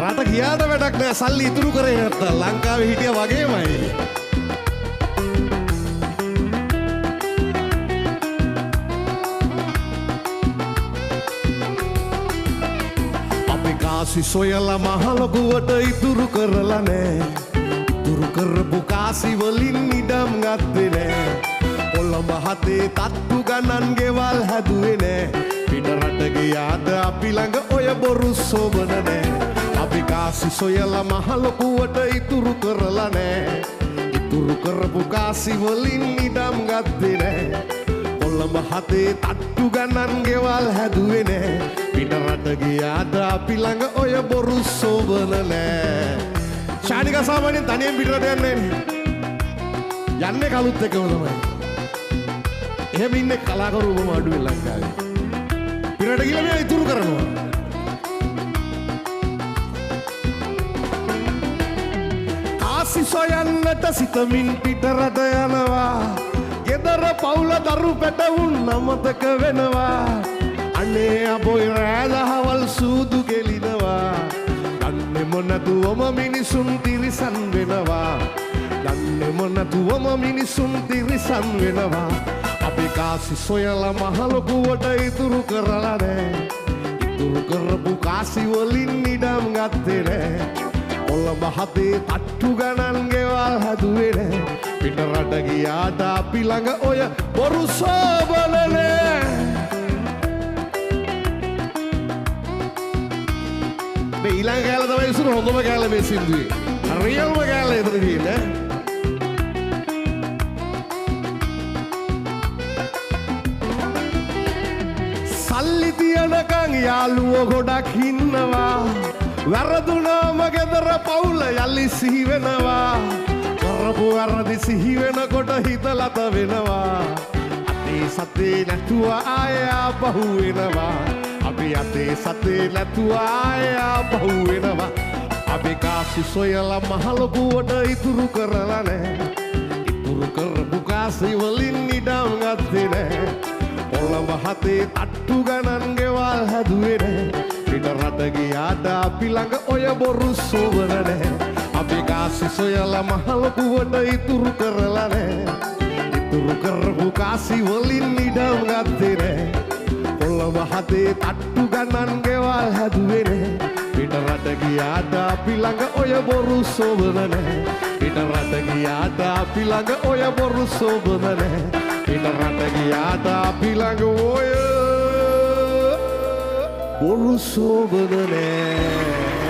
රට ගියාට වැඩක් නෑ සල්ලි ඉතුරු කරේ නැත්තම් ලංකාවේ හිටියා වගේමයි. අපි කාසි සොයලා මහ ලොකුවට ඉතුරු කරලා නෑ. ඉතුරු කරපු කාසි වලින් ඉඩම් ගත්තේ නෑ. කොළඹ හතේ තට්ටු ගණන් ගෙවල් හැදුවේ නෑ. පිට රට ගියාට අපි ළඟ ඔය බොරු සෝබන නෑ. අපි කාසි සොයලා මහ ලොකුවට ඉතුරු කරලා නෑ. ඉතුරු කරපු කාසි වලින් ඉඩම් ගත්තේ නෑ. කොළඹ හතේ තට්ටු ගණන් ගෙවල් හැදුවේ නෑ. පිට රට ගියාට අපි ළඟ ඔය බොරු සෝබන නෑ. ශානිකා සාමාන්‍යයෙන් තනියෙන් පිට රට යන්නේ යන්නේ කලුත් එක්කම තමයි. එහෙම ඉන්නේ කලාකරු බොම අඩුවෙන් ලංකාවේ. පිටට ගිහලා මෙයා ඉතුරු කරනවා. ආසි සොයන්නට සිතමින් පිට රට යනවා. ගෙදර පවුල දරු පැටවුන් නමතක වෙනවා. අනේ අපොයි රෑදහවල් සූදු ගෙලිනවා. දන්නේම නැතුවම මිනිසුන් තිරිසන් වෙනවා. දන්නේම නැතුවම මිනිසුන් තිරිසන් වෙනවා. අපි කාසි සොයලා මහ ලොකුවට ඉතුරු කරලා නෑ. ඉතුරු කරපු කාසි වලින් ඉඩම් ගත්තේ නෑ. කොළඹ හතේ තට්ටු ගණන් ගෙවල් හැදුවේ නෑ. පිට රට ගියාට අපි ළඟ ඔය බොරු සෝබන නෑ. මේ ඊළඟ කෑල්ල තමයි ඉස්සර හොඳම කෑල්ල මේ සින්දුවේ. රියල්ම කෑල්ල එතන තියෙන්නේ. සල්ලි තියනකන් යාළුවෝ ගොඩක් ඉන්නවා. වැරදුනාම ගෙදර පවුල යලි සිහි වෙනවා. කරපු වැරදි සිහි වෙනකොට හිත ලත වෙනවා. අතේ සතේ නැතුව ආය ආපහු වෙනවා. අපි අතේ සතේ නැතුව ආය ආපහු වෙනවා. අපි කාසි සොයලා මහ ලොකුවට ඉතුරු කරලා නෑ. ඉතුරු කරපු කාසි වලින් ඉඩම් ගත්තේ නෑ. කොළඹ හතේ තට්ටු ගණන් ගෙවල් හැදුවේ නෑ. පිට රට ගියාට අපි ළඟ ඔය බොරු සෝබන නෑ. අපි කාසි සොයලා මහ ලොකුවට ඉතුරු කරලා නෑ. ඉතුරු කරපු කාසි වලින් ඉඩම් ගත්තේ නෑ. කොළඹ හතේ තට්ටු ගණන් ගෙවල් හැදුවේ නෑ. පිට රට ගියාට අපි ළඟ ඔය බොරු සෝබන නෑ. පිට රට ගියාට අපි ළඟ ඔය බොරු සෝබන නෑ. පිට රට ගියාට අපි ළඟ ඔය බොරු සෝබන නෑ.